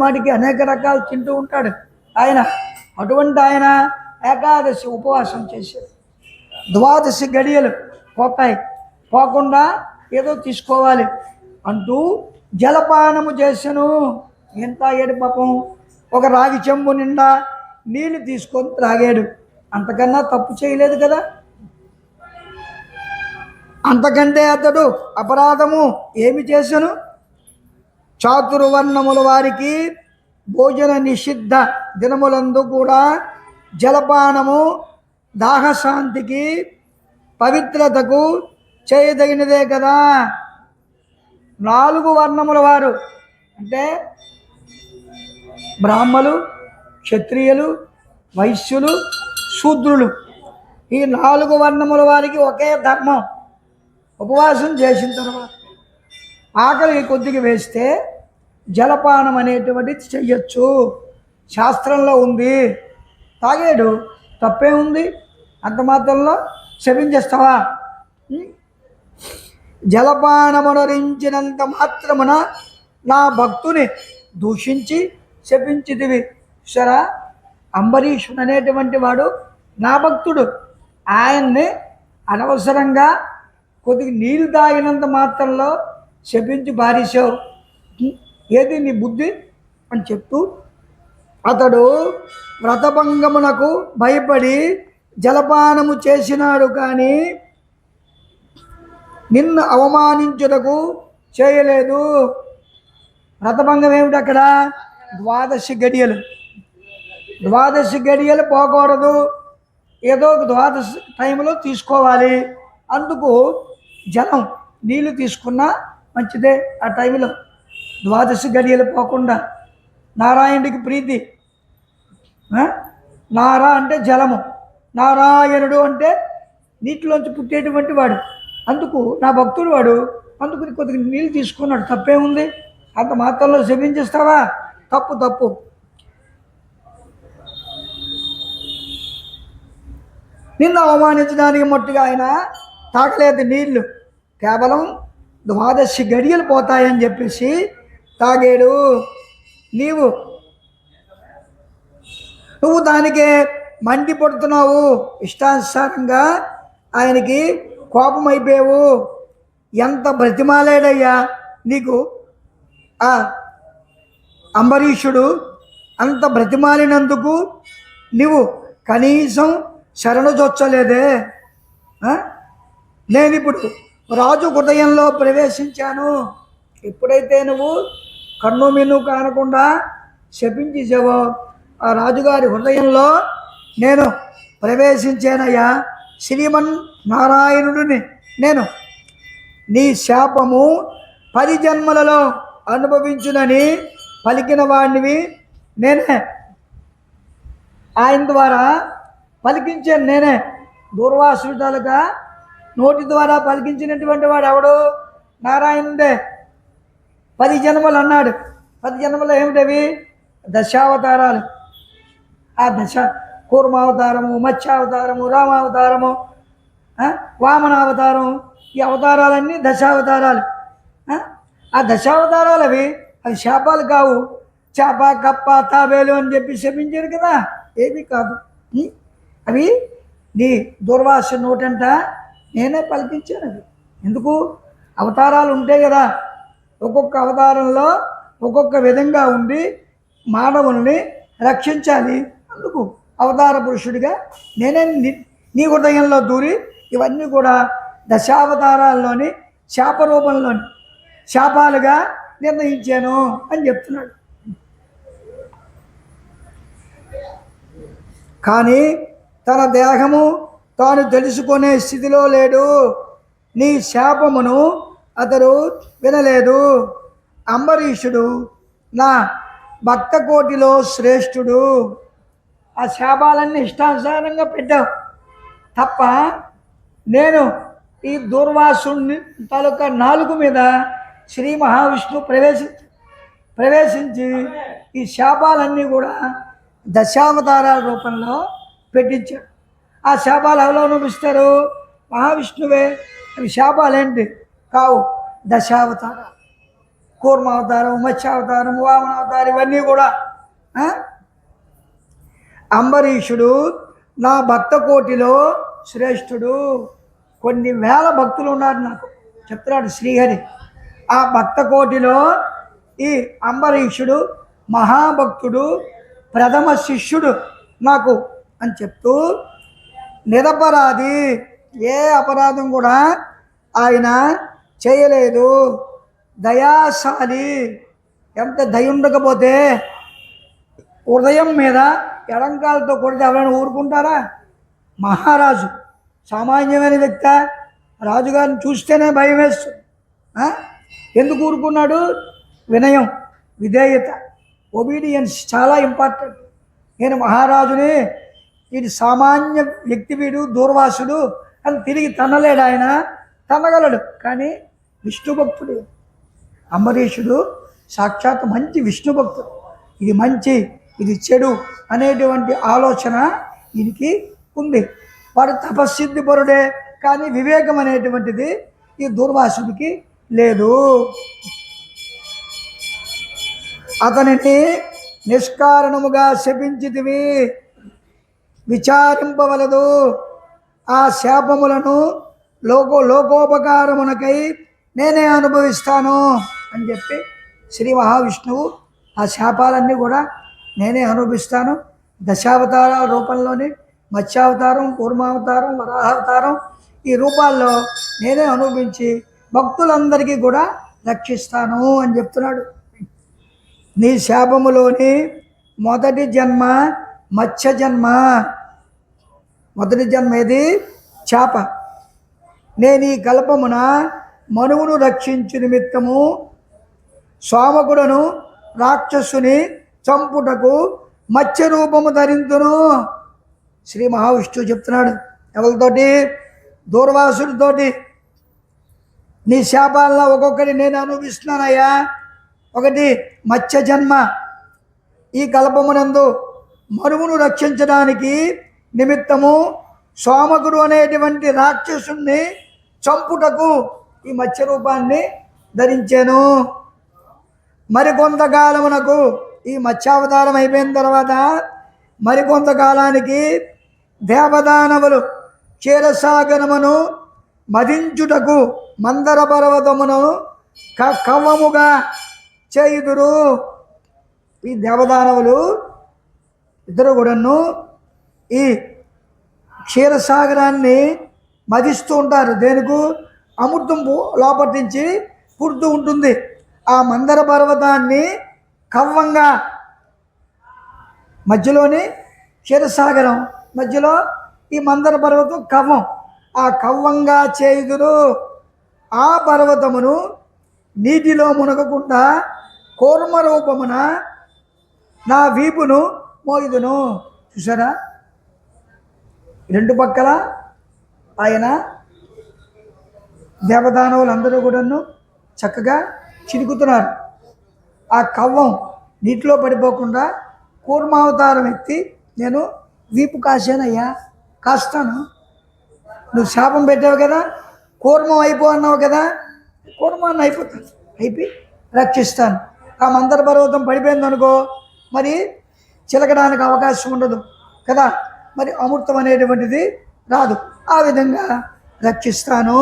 మాటికి అనేక రకాలు తింటూ ఉంటాడు ఆయన. అటువంటి ఆయన ఏకాదశి ఉపవాసం చేశాడు. ద్వాదశి గడియలు పోతాయి, పోకుండా ఏదో తీసుకోవాలి అంటూ జలపానము చేసెను. ఎంత ఏడు పాపం, ఒక రాగి చెంబు నిండా నీళ్ళు తీసుకొని త్రాగాడు. అంతకన్నా తప్పు చేయలేదు కదా. అంతకంటే అతడు అపరాధము ఏమి చేసెను? చాతుర్వర్ణముల వారికి భోజన నిషిద్ధ దినములందు కూడా జలపానము దాహశాంతికి పవిత్రతకు చేయదగినదే కదా. 4 వర్ణముల వారు అంటే బ్రాహ్మలు, క్షత్రియులు, వైశ్యులు, శూద్రులు, ఈ 4 వర్ణముల వారికి ఒకే ధర్మం. ఉపవాసం చేసిన తర్వాత ఆకలి కొద్దిగా వేస్తే జలపానం అనేటువంటిది చెయ్యొచ్చు, శాస్త్రంలో ఉంది. తాగాడు, తప్పే ఉంది? అంత మాత్రంలో శపించేస్తావా? జలపానమునరించినంత మాత్రమున నా భక్తుని దూషించి శపించితివి. సరా, అంబరీషుడు అనేటువంటి వాడు నా భక్తుడు. ఆయన్ని అనవసరంగా కొద్దిగా నీళ్ళు తాగినంత మాత్రంలో శపించి బారిశావు. ఏది నీ బుద్ధి అని చెప్తూ అతడు వ్రతభంగమునకు భయపడి జలపానము చేసినాడు, కానీ నిన్ను అవమానించుటకు చేయలేదు. వ్రతభంగం ఏమిటి అక్కడ? 12 గడియలు. 12 గడియలు పోకూడదు, ఏదో ఒక 12 టైంలో తీసుకోవాలి. అందుకు జలం నీళ్ళు తీసుకున్నా మంచిదే. ఆ టైంలో 12 గడియలు పోకుండా నారాయణుడికి ప్రీతి. నారా అంటే జలము, నారాయణుడు అంటే నీటిలోంచి పుట్టేటువంటి వాడు. అందుకు నా భక్తుడు వాడు, అందుకు కొద్దిగా నీళ్ళు తీసుకున్నాడు, తప్పే ఉంది? అంత మాత్రంలో శపించేస్తావా? తప్పు తప్పు. నిన్ను అవమానించడానికి మట్టుగా ఆయన తాగలేదు నీళ్ళు. కేవలం 12 గడియలు పోతాయని చెప్పేసి తాగాడు. నువ్వు దానికే మండి పడుతున్నావు. ఇష్టానుసారంగా ఆయనకి కోపం అయిపోయావు. ఎంత బ్రతిమాలేడయ్యా నీకు ఆ అంబరీషుడు. అంత బ్రతిమాలినందుకు నువ్వు కనీసం శరణు చొచ్చలేదే. నేను ఇప్పుడు రాజు హృదయంలో ప్రవేశించాను. ఎప్పుడైతే నువ్వు కన్ను మిన్ను కానకుండా శపించేసావో, ఆ రాజుగారి హృదయంలో నేను ప్రవేశించానయ్యా. శ్రీమన్ నారాయణుడిని నేను. నీ శాపము 10 జన్మలలో అనుభవించునని పలికిన వాడివి నేనే. ఆయన ద్వారా పలికించాను నేనే. దూర్వాసుడు తాలూక నోటి ద్వారా పలికించినటువంటి వాడు ఎవడు? నారాయణుడే. 10 జన్మలు అన్నాడు. 10 జన్మలు ఏమిటవి? దశావతారాలు. ఆ కూర్మావతారము, మత్స్యావతారము, రామావతారము, వామనావతారం, ఈ అవతారాలన్నీ దశావతారాలు. ఆ దశావతారాలు అవి శాపాలు కావు. చేప, కప్ప, తాబేలు అని చెప్పి శపించారు కదా, ఏవి కాదు. అవి నీ దుర్వాస నోటంట నేనే పలికించాను. అవి ఎందుకు? అవతారాలు ఉంటాయి కదా, ఒక్కొక్క అవతారంలో ఒక్కొక్క విధంగా ఉండి మానవుల్ని రక్షించాలి. అందుకు అవతార పురుషుడిగా నేనే నీ హృదయంలో దూరి ఇవన్నీ కూడా దశావతారాల్లోని శాప రూపంలోని శాపాలుగా నిర్ణయించాను అని చెప్తున్నాడు. కానీ తన దేహము తాను తెలుసుకునే స్థితిలో లేడు. నీ శాపమును అతడు వినలేదు. అంబరీషుడు నా భక్త కోటిలో శ్రేష్ఠుడు. ఆ శాపాలన్నీ ఇష్టానుసారంగా పెట్టావు తప్ప, నేను ఈ దూర్వాసుని తాలూకా నాలుగు మీద శ్రీ మహావిష్ణువు ప్రవేశించి ఈ శాపాలన్నీ కూడా దశావతారాల రూపంలో పెట్టించాడు. ఆ శాపాలు ఎవరో అనుభవిస్తారు? మహావిష్ణువే. అవి శాపాలేంటి కావు, దశావతారాలు. కూర్మావతారం, మత్స్యావతారం, వామనావతారం, ఇవన్నీ కూడా. అంబరీషుడు నా భక్త కోటిలో శ్రేష్ఠుడు. కొన్ని వేల భక్తులు ఉన్నారు నాకు చెప్తున్నాడు శ్రీహరి. ఆ భక్త కోటిలో ఈ అంబరీషుడు మహాభక్తుడు, ప్రథమ శిష్యుడు నాకు అని చెప్తూ నిరపరాధి. ఏ అపరాధం కూడా ఆయన చేయలేదు. దయాశాలి. ఎంత దయ ఉండకపోతే హృదయం మీద ఎడంకాలతో కొడితే ఎవరైనా ఊరుకుంటారా? మహారాజు సామాన్యమైన వ్యక్తి. రాజుగారిని చూస్తేనే భయం వేస్తుంది. ఎందుకు ఊరుకున్నాడు? వినయం, విధేయత, ఒబీడియన్స్ చాలా ఇంపార్టెంట్. నేను మహారాజుని, వీడు సామాన్య వ్యక్తి, వీడు దూర్వాసుడు అని తిరిగి తన్నలేడు. ఆయన తన్నగలడు, కానీ విష్ణు భక్తుడు. అంబరీషుడు సాక్షాత్ మంచి విష్ణు భక్తుడు. ఇది మంచి, ఇది చెడు అనేటువంటి ఆలోచన ఈయనకి ఉంది. వాడు తపస్సిద్ధి పరుడే, కానీ వివేకం అనేటువంటిది ఈ దూర్వాసుడికి లేదు. అతనిని నిష్కారణముగా శపించితివి, విచారింపవలదు. ఆ శాపములను లోకోపకారమునకై నేనే అనుభవిస్తాను అని చెప్పి శ్రీ మహావిష్ణువు ఆ శాపాలన్నీ కూడా నేనే అనుభవిస్తాను. దశావతారాల రూపంలోని మత్స్యావతారం, కూర్మావతారం, వరాహావతారం, ఈ రూపాల్లో నేనే అనుభవించి భక్తులందరికీ కూడా రక్షిస్తాను అని చెప్తున్నాడు. నీ శాపములోని మొదటి జన్మ మత్స్య జన్మ. మొదటి జన్మ ఏది? చేప. నేను ఈ కల్పమున మనువును రక్షించు నిమిత్తము సోమకుడను రాక్షసుని చంపుటకు మత్స్య రూపము ధరించును. శ్రీ మహావిష్ణువు చెప్తున్నాడు. ఎవరితోటి? దూర్వాసుడితోటి. నీ శాపాలలో ఒక్కొక్కటి నేను అనుభవిస్తున్నానయ్యా. ఒకటి మత్స్య జన్మ. ఈ కల్పమునందు మనువును రక్షించడానికి నిమిత్తము సోమకుడు అనేటువంటి రాక్షసుని చంపుటకు ఈ మత్స్య రూపాన్ని ధరించాను. మరికొంతకాలమునకు, ఈ మత్స్యావతారం అయిపోయిన తర్వాత మరికొంతకాలానికి దేవదానవులు క్షీరసాగరమును మదించుటకు మందర పర్వతమును కవ్వముగా చేయుదురు. ఈ దేవదానవులు ఇద్దరు కూడాను ఈ క్షీరసాగరాన్ని మదిస్తూ ఉంటారు. దేనికి? అమృతం లోపటి నుంచి పుడుతూ ఉంటుంది. ఆ మందర పర్వతాన్ని కవ్వంగా, మధ్యలోని క్షీరసాగరం, మధ్యలో ఈ మందర పర్వతం కవ్వం. ఆ కవ్వంగా చేయుదురు. ఆ పర్వతమును నీటిలో మునగకుండా కూర్మ రూపమున నా వీపును మోయుదును. చూసారా? రెండు పక్కల ఆయన దేవదానవులందరూ కూడాను చక్కగా చిరుకుతున్నారు. ఆ కవ్వం నీటిలో పడిపోకుండా కూర్మావతారం ఎత్తి నేను వీపు కాశానయ్యా, కాస్తాను. నువ్వు శాపం పెట్టావు కదా, కూర్మం అయిపో అన్నావు కదా, కూర్మాన్ని అయిపోతాను, అయిపోయి రక్షిస్తాను. ఆ మందర పర్వతం పడిపోయింది అనుకో, మరి చిలకడానికి అవకాశం ఉండదు కదా, మరి అమృతం అనేటువంటిది రాదు. ఆ విధంగా రక్షిస్తాను.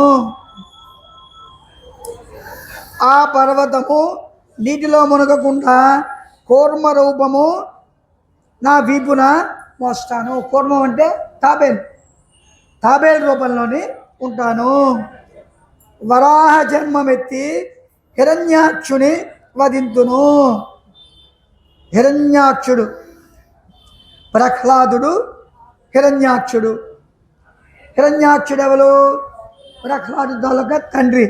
ఆ పర్వతము నీటిలో మునగకుండా కూర్మ రూపము నా వీపున మోస్తాను. కూర్మం అంటే తాబేలు రూపంలోని ఉంటాను. వరాహ జన్మమెత్తి హిరణ్యాక్షుని వధింతును. హిరణ్యాక్షుడు, ప్రహ్లాదుడు, హిరణ్యాక్షుడు. హిరణ్యాక్షుడు ఎవరు? ప్రహ్లాదు తాలూకా తండ్రి.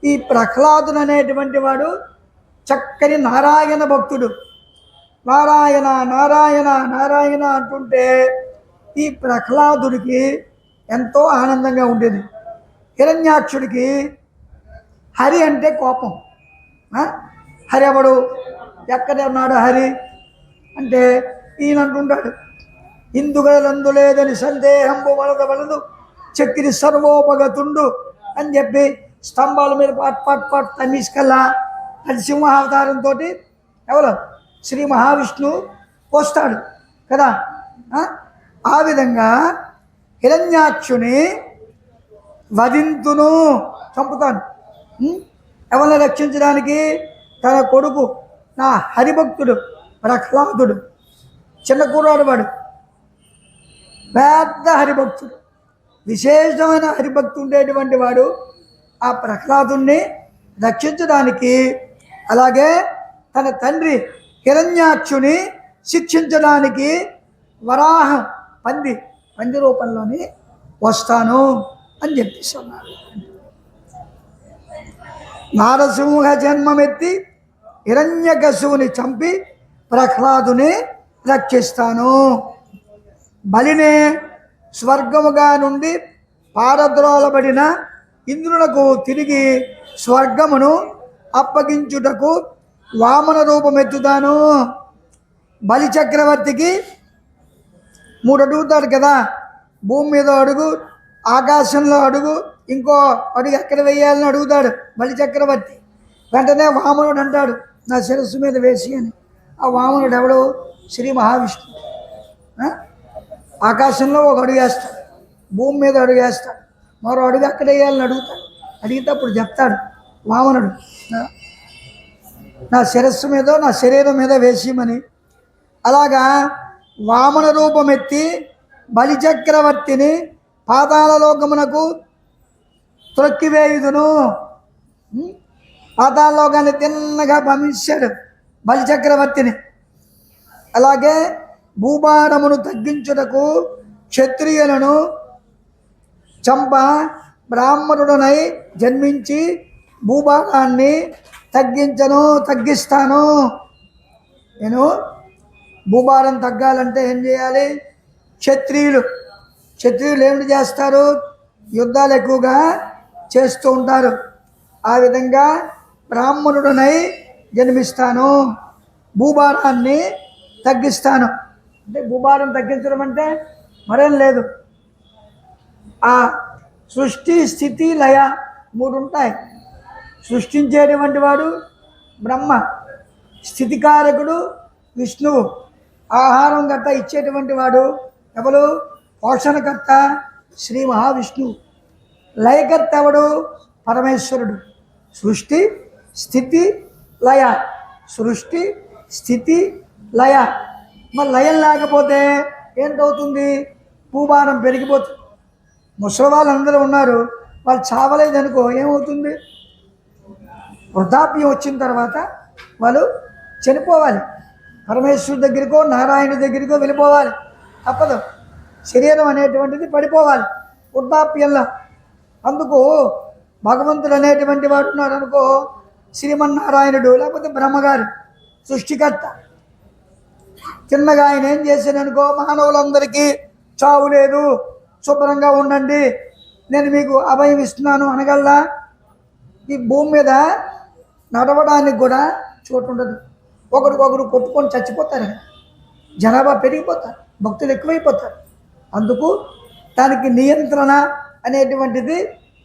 ఈ ప్రహ్లాదుడు అనేటువంటి వాడు చక్కని నారాయణ భక్తుడు. నారాయణ నారాయణ నారాయణ అంటుంటే ఈ ప్రహ్లాదుడికి ఎంతో ఆనందంగా ఉండేది. హిరణ్యాక్షుడికి హరి అంటే కోపం. హరి ఎవడు? ఎక్కడ ఉన్నాడు హరి అంటే ఈయన అంటుంటాడు, ఇందుగలందు లేదని సందేహంబు వలదు చక్రి సర్వోపగతుండు అని చెప్పి స్తంభాల మీద పట్ తన్నిసుకల్లా నరసింహావతారంతో ఎవరు? శ్రీ మహావిష్ణువు వస్తాడు కదా. ఆ విధంగా హిరణ్యాక్షుని వధింతును, చంపుతాను. ఎవరిని రక్షించడానికి? తన కొడుకు, నా హరిభక్తుడు ప్రహ్లాదుడు. చిన్న కుర్రాడు వాడు, పెద్ద హరిభక్తుడు. విశేషమైన హరిభక్తి ఉండేటువంటి వాడు ఆ ప్రహ్లాదుని రక్షించడానికి, అలాగే తన తండ్రి హిరణ్యాక్షుని శిక్షించడానికి వరాహం పంది రూపంలోని వస్తాను అని చెప్పిస్తున్నారు. నారసింహ జన్మమెత్తి హిరణ్యకశువుని చంపి ప్రహ్లాదుని రక్షిస్తాను. బలినే స్వర్గముగా నుండి పారద్రోలబడిన ఇంద్రునకు తిరిగి స్వర్గమును అప్పగించుటకు వామన రూపమెత్తుతాను. బలి చక్రవర్తికి 3 అడుగుతాడు కదా, భూమి మీద అడుగు, ఆకాశంలో అడుగు, ఇంకో అడుగు ఎక్కడ వేయాలని అడుగుతాడు బలి చక్రవర్తి. వెంటనే వామనుడు అంటాడు, నా శిరస్సు మీద వేసి అని. ఆ వామనుడు ఎవడు? శ్రీ మహావిష్ణువు. ఆకాశంలో ఒక అడుగు వేస్తాడు, భూమి మీద అడుగు వేస్తాడు, మరో అడుగు ఎక్కడ వేయాలని అడుగుతాడు. అడిగితే అప్పుడు చెప్తాడు వామనుడు, నా శిరస్సు మీద, నా శరీరం మీద వేసిమని. అలాగా వామన రూపమెత్తి బలిచక్రవర్తిని పాతాళలోకమునకు త్రొక్కివేయుదును. పాతాళలోకాన్ని తిన్నగా పంపించాడు బలిచక్రవర్తిని. అలాగే భూభారమును తగ్గించుటకు క్షత్రియులను చంప బ్రాహ్మణుడనై జన్మించి భూభారాన్ని తగ్గిస్తాను. నేను భూభారం తగ్గాలంటే ఏం చేయాలి? క్షత్రియులు ఏమిటి చేస్తారు? యుద్ధాలు ఎక్కువగా చేస్తూ ఉంటారు. ఆ విధంగా బ్రాహ్మణుడనై జన్మిస్తాను, భూభారాన్ని తగ్గిస్తాను. అంటే భూభారం తగ్గించడం అంటే మరేం లేదు, ఆ సృష్టి స్థితి లయ 3 ఉంటాయి. సృష్టించేటువంటి వాడు బ్రహ్మ, స్థితికారకుడు విష్ణువు, ఆహారం గట్ట ఇచ్చేటువంటి వాడు ఎవరు? పోషణకర్త శ్రీ మహావిష్ణువు. లయకర్త ఎవడు? పరమేశ్వరుడు. సృష్టి స్థితి లయ, సృష్టి స్థితి లయ. మరి లయం లేకపోతే ఏంటవుతుంది? భూభారం పెరిగిపోతుంది. ముసలి వాళ్ళందరూ ఉన్నారు, వాళ్ళు చావలేదనుకో ఏమవుతుంది? వృద్ధాప్యం వచ్చిన తర్వాత వాళ్ళు చనిపోవాలి, పరమేశ్వరుడి దగ్గరికో నారాయణ దగ్గరికో వెళ్ళిపోవాలి, తప్పదు. శరీరం అనేటువంటిది పడిపోవాలి వృద్ధాప్యంలో. అందుకు భగవంతుడు అనేటువంటి వాడు ఉన్నాడు అనుకో, శ్రీమన్నారాయణుడు లేకపోతే బ్రహ్మగారు సృష్టికర్త. చిన్నగా ఆయన ఏం చేశాననుకో, మానవులందరికీ చావు లేదు, శుభ్రంగా ఉండండి, నేను మీకు అభయం ఇస్తున్నాను అనగలరా? ఈ భూమి మీద నడవడానికి కూడా చోటు ఉండదు. ఒకరికొకరు కొట్టుకొని చచ్చిపోతారు, జనాభా పెరిగిపోతారు, భక్తులు ఎక్కువైపోతారు. అందుకు దానికి నియంత్రణ అనేటువంటిది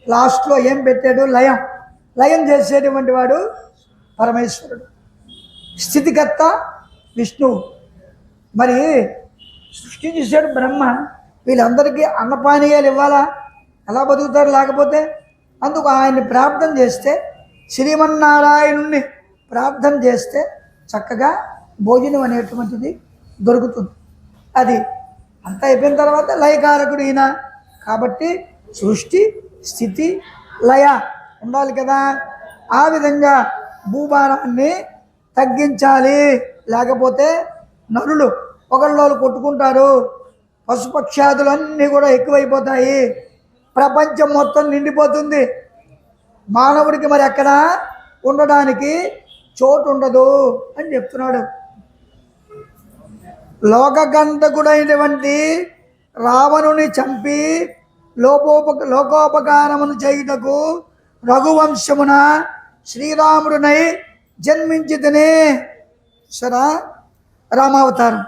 లాస్ట్లో ఏం పెట్టాడు? లయం చేసేటువంటి వాడు పరమేశ్వరుడు, స్థితికర్త విష్ణువు. మరి సృష్టి చేశాడు బ్రహ్మ, వీళ్ళందరికీ అన్నపానీయాలు ఇవ్వాలా? ఎలా బతుకుతారు లేకపోతే? అందుకు ఆయన్ని ప్రార్థన చేస్తే, శ్రీమన్నారాయణుణ్ణి ప్రార్థన చేస్తే చక్కగా భోజనం అనేటువంటిది దొరుకుతుంది. అది అంతా అయిపోయిన తర్వాత లయకారకుడు ఈయన కాబట్టి సృష్టి స్థితి లయ ఉండాలి కదా. ఆ విధంగా భూభారాన్ని తగ్గించాలి, లేకపోతే నరులు ఒకళ్ళు కొట్టుకుంటారు, పశుపక్షాదులన్నీ కూడా ఎక్కువైపోతాయి, ప్రపంచం మొత్తం నిండిపోతుంది, మానవుడికి మరి ఎక్కడ ఉండడానికి చోటు ఉండదు అని చెప్తున్నాడు. లోకకంటకుడైనటువంటి రావణుని చంపి లోకోపకారమును చేయుటకు రఘువంశమున శ్రీరాముడినై జన్మించితనే. సరా రామావతారం.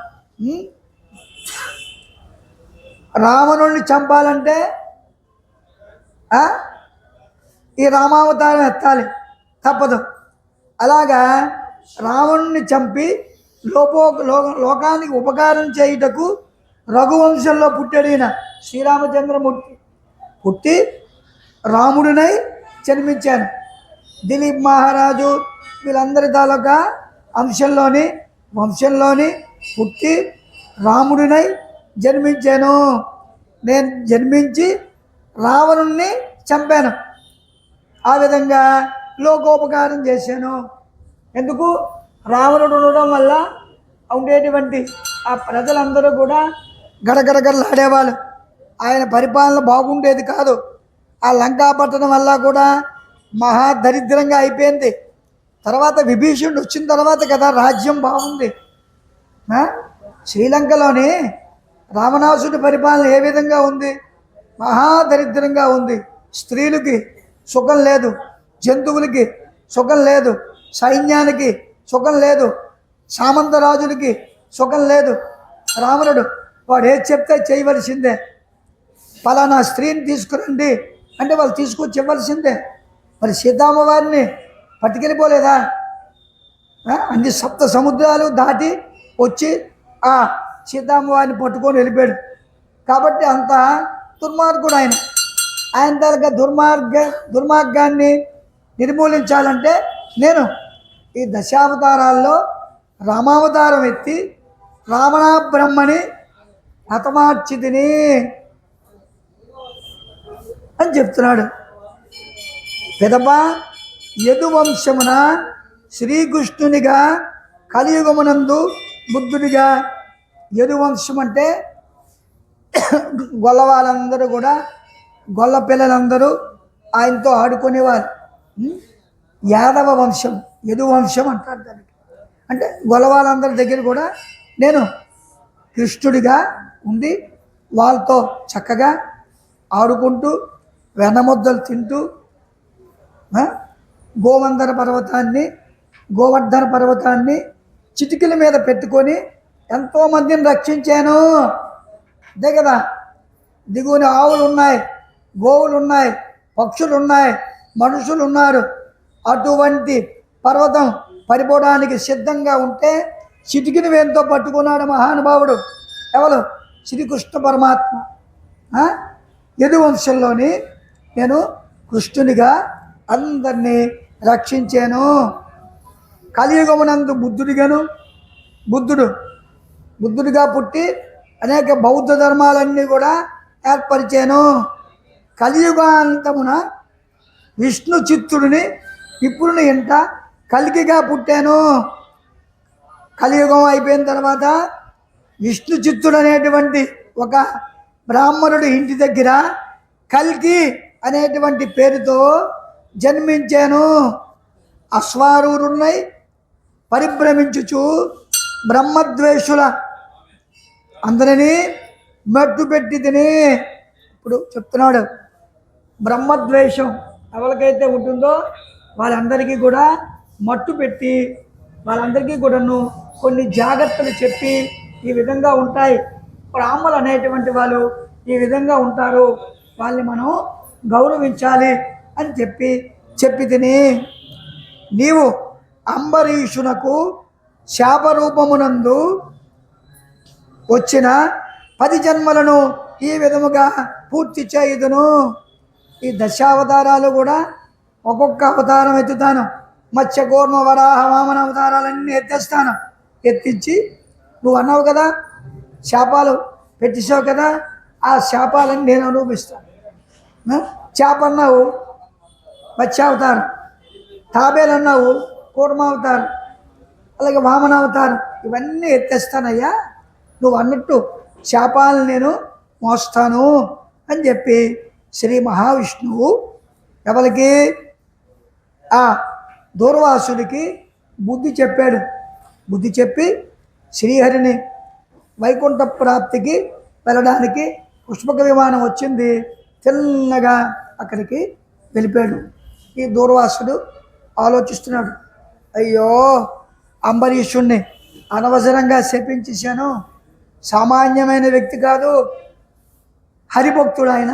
రావణుడిని చంపాలంటే ఈ రామావతారం ఎత్తాలి, తప్పదు. అలాగా రావణుని చంపి లోకానికి ఉపకారం చేయుటకు రఘువంశంలో పుట్టాడు ఈయన శ్రీరామచంద్రమూర్తి. పుట్టి రాముడినై జన్మించాను. దిలీప్ మహారాజు వీళ్ళందరి తాలూకా వంశంలోని పుట్టి రాముడినై జన్మించాను. నేను జన్మించి రావణుణ్ణి చంపాను, ఆ విధంగా లోకోపకారం చేశాను. ఎందుకు? రావణుడు ఉండడం వల్ల ఉండేటువంటి ఆ ప్రజలందరూ కూడా గడగడగడలాడేవాళ్ళు. ఆయన పరిపాలన బాగుండేది కాదు. ఆ లంకాపట్టణం వల్ల కూడా మహా దరిద్రంగా అయిపోయింది. తర్వాత విభీషణుడు వచ్చిన తర్వాత కదా రాజ్యం బాగుంది. శ్రీలంకలోని రావణాసుడి పరిపాలన ఏ విధంగా ఉంది? మహా దరిద్రంగా ఉంది. స్త్రీలకి సుఖం లేదు, జంతువులకి సుఖం లేదు, సైన్యానికి సుఖం లేదు, సామంతరాజులకి సుఖం లేదు. రావణుడు వాడు ఏది చెప్తే చేయవలసిందే. పలానా స్త్రీని తీసుకురండి అంటే వాళ్ళు తీసుకొచ్చి ఇవ్వాల్సిందే. మరి సీతామ్మవారిని పట్టుకెళ్ళిపోలేదా? అన్ని సప్త సముద్రాలు దాటి వచ్చి ఆ సీతామ్మవారిని పట్టుకొని వెళ్ళిపోయాడు. కాబట్టి అంత దుర్మార్గుడు ఆయన. ఆయన తరగ దుర్మార్గాన్ని నిర్మూలించాలంటే నేను ఈ దశావతారాల్లో రామావతారం ఎత్తి రావణ బ్రహ్మని హతమార్చితిని అని చెప్తున్నాడు. పెదప యదువంశమున శ్రీకృష్ణునిగా కలియుగమునందు బుద్ధుడిగా. యదువంశం అంటే గొల్ల వాళ్ళందరూ కూడా, గొల్ల పిల్లలందరూ ఆయనతో ఆడుకునేవారు. యాదవ వంశం, యదువంశం అంటారు దానికి. అంటే గొల్ల వాళ్ళందరి దగ్గర కూడా నేను కృష్ణుడిగా ఉండి వాళ్ళతో చక్కగా ఆడుకుంటూ వెన్నముద్దలు తింటూ గోవర్ధన పర్వతాన్ని చిటికల మీద పెట్టుకొని ఎంతోమందిని రక్షించాను. అదే కదా, దిగువన ఆవులు ఉన్నాయి, గోవులు ఉన్నాయి, పక్షులు ఉన్నాయి, మనుషులు ఉన్నారు. అటువంటి పర్వతం పడిపోవడానికి సిద్ధంగా ఉంటే చిటికిన వేలుతో పట్టుకున్నాడు మహానుభావుడు. ఎవరు? శ్రీకృష్ణ పరమాత్మ. యదువంశంలోని నేను కృష్ణునిగా అందరినీ రక్షించాను. కలియుగమునందు బుద్ధుడిగా పుట్టి అనేక బౌద్ధ ధర్మాలన్నీ కూడా ఏర్పరిచాను. కలియుగాంతమున విష్ణు చిత్తుడిని ఇప్పుడు ఇంట కల్కిగా పుట్టాను. కలియుగం అయిపోయిన తర్వాత విష్ణు చిత్తుడు అనేటువంటి ఒక బ్రాహ్మణుడు ఇంటి దగ్గర కల్కి అనేటువంటి పేరుతో జన్మించాను. అశ్వారూరున్నాయి పరిభ్రమించుచు బ్రహ్మద్వేషుల అందరినీ మట్టు పెట్టి తిని. ఇప్పుడు చెప్తున్నాడు, బ్రహ్మద్వేషం ఎవరికైతే ఉంటుందో వాళ్ళందరికీ కూడా మట్టు పెట్టి వాళ్ళందరికీ కూడాను కొన్ని జాగ్రత్తలు చెప్పి ఈ విధంగా ఉంటాయి. బ్రాహ్మణులు అనేటువంటి వాళ్ళు ఈ విధంగా ఉంటారు, వాళ్ళని మనం గౌరవించాలి అని చెప్పి తిని. నీవు అంబరీషునకు శాపరూపమునందు వచ్చిన 10 జన్మలను ఈ విధముగా పూర్తి చేయుదును. ఈ దశావతారాలు కూడా ఒక్కొక్క అవతారం ఎత్తుతాను. మత్స్య కూర్మ వరాహ వామన అవతారాలన్నీ ఎత్తేస్తాను. ఎత్తించి నువ్వు అన్నావు కదా, శాపాలు పెట్టేసావు కదా, ఆ శాపాలని నేను అనుభవిస్తాను. చేప అన్నావు మత్స్యావతారం, తాబేలు అన్నావు కూర్మావతారం, అలాగే వామన అవతారం, ఇవన్నీ ఎత్తేస్తానయ్యా. నువ్వు అన్నట్టు శాపాలను నేను మోస్తాను అని చెప్పి శ్రీ మహావిష్ణువు ఎవరికి? ఆ దూర్వాసుడికి బుద్ధి చెప్పాడు. బుద్ధి చెప్పి శ్రీహరిని వైకుంఠ ప్రాప్తికి వెళ్ళడానికి పుష్పక విమానం వచ్చింది. తిన్నగా అక్కడికి వెళ్ళిపోయాడు. ఈ దూర్వాసుడు ఆలోచిస్తున్నాడు, అయ్యో అంబరీషుణ్ణి అనవసరంగా శపించేశాను. సామాన్యమైన వ్యక్తి కాదు, హరిభక్తుడు. ఆయన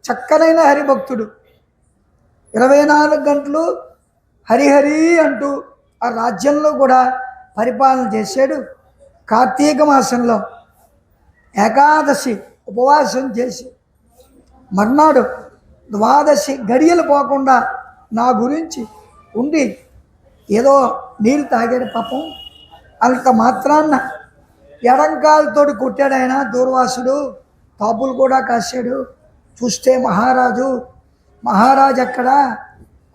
చక్కనైన హరిభక్తుడు. 24 గంటలు హరిహరి అంటూ ఆ రాజ్యంలో కూడా పరిపాలన చేశాడు. కార్తీక మాసంలో ఏకాదశి ఉపవాసం చేసి మర్నాడు 12 గడియలు పోకుండా నా గురించి ఉండి ఏదో నీళ్ళు తాగాడు పాపం. అంత మాత్రాన్న ఎడంకాలతోటి కొట్టాడు ఆయన దూర్వాసుడు. తాపులు కూడా కాశాడు. చూస్తే మహారాజు ఎక్కడ,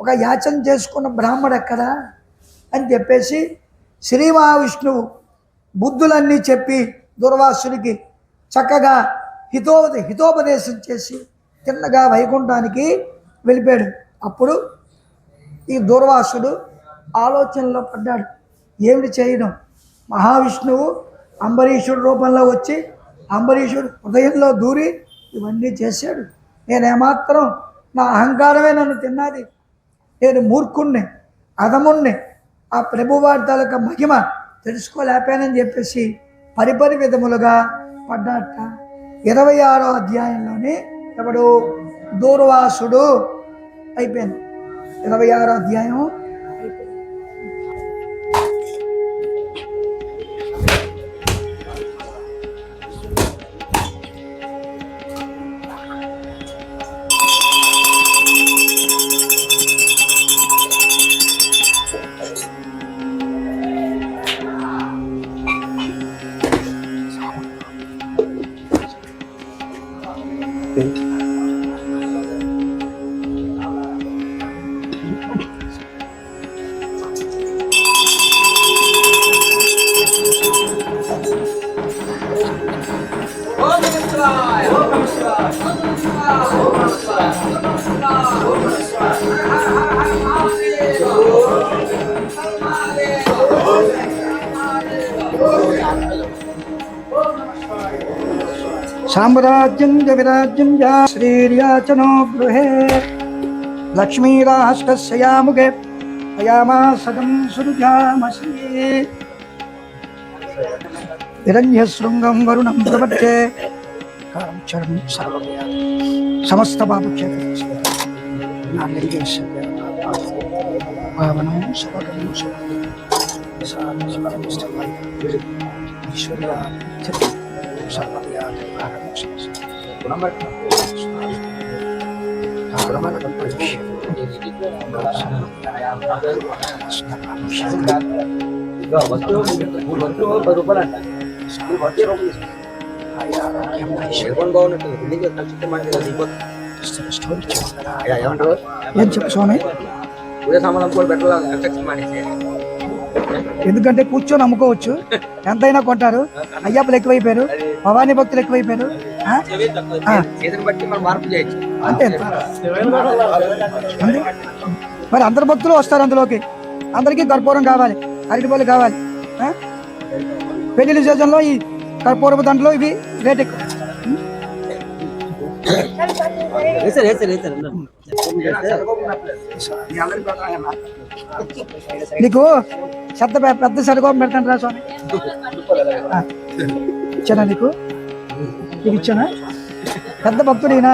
ఒక యాచన చేసుకున్న బ్రాహ్మడు ఎక్కడ అని చెప్పేసి శ్రీ మహావిష్ణువు బుద్ధులన్నీ చెప్పి దుర్వాసునికి చక్కగా హితోపదేశం చేసి తిన్నగా వైకుంఠానికి వెళ్ళిపోయాడు. అప్పుడు ఈ దుర్వాసుడు ఆలోచనలో పడ్డాడు, ఏమిటి చేయడం. మహావిష్ణువు అంబరీషుడు రూపంలో వచ్చి అంబరీషుడు హృదయంలో దూరి ఇవన్నీ చేశాడు. నేనేమాత్రం నా అహంకారమే నన్ను తిన్నది, నేను మూర్ఖుణ్ణి, అధముణ్ణి, ఆ ప్రభువారి తాలూకా మహిమ తెలుసుకోలేపానని చెప్పేసి పరిపరి విధములుగా పడ్డాట. 26వ అధ్యాయంలోనే ఎవడు దూర్వాసుడు అయిపోయింది. 26వ అధ్యాయం సామ్రాజ్యం జవిరాజ్యం జా శ్రీర్యాచనో గృహే లక్ష్మీరాష్ట్రస్యాముఖే అయామాసగం సురుజామసి హిరణ్యశృంగం వరుణం ప్రపద్యే కాంచరం సర్వవ్యాధి సమస్త పాపక్షేత్రం ఏం చెప్పు స్వామి. ఎందుకంటే కూర్చొని అమ్ముకోవచ్చు, ఎంతైనా కొంటారు. అయ్యప్పలు ఎక్కువైపోయారు, భవానీ భక్తులు ఎక్కువైపోయారు. అంతే మరి అందరు భక్తులు వస్తారు అందులోకి. అందరికీ కర్పూరం కావాలి, అరటిపళ్ళు కావాలి. పెళ్లి సీజన్లో ఈ కర్పూరపు దండలో ఇవి రేట్ ఎక్కువ. నీకు పెద్ద సరికోపం పెడతాను రా స్వామి. ఇచ్చానా నీకు ఇచ్చానా? పెద్ద భక్తుడు ఈయన.